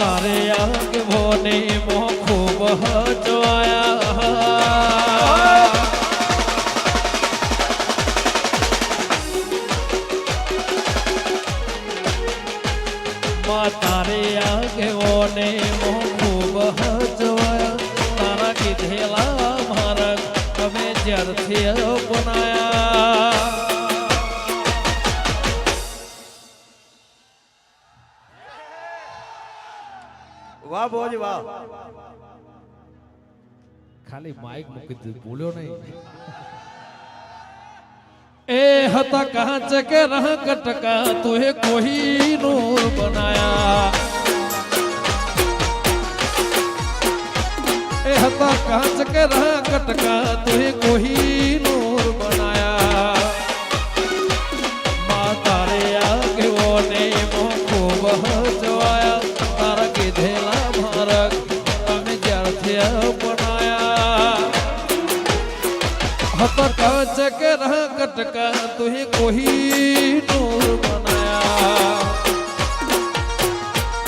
तारे आगे भोने मो खूब हजवाया माँ तारे आगे भोने मो खूब हजवाया तारा कीधेला मार्ग તમે જ્યારથી બનાયા વાહ બોજ વાહ ખાલી માઇક મૂકી દીધું બોલ્યો નહીં એ હતા કાંચ કે રહ કટકા તુહે કોઈ નૂર બનાયા ए हता कांच के रह कटका तुहे कोही नूर बनाया माँ तारे आगे ओने मो खूब हजवाया तारा कीधेला मार्ग तमे ज्यारथी बनाया हता कांच के रह कटका तुहे कोही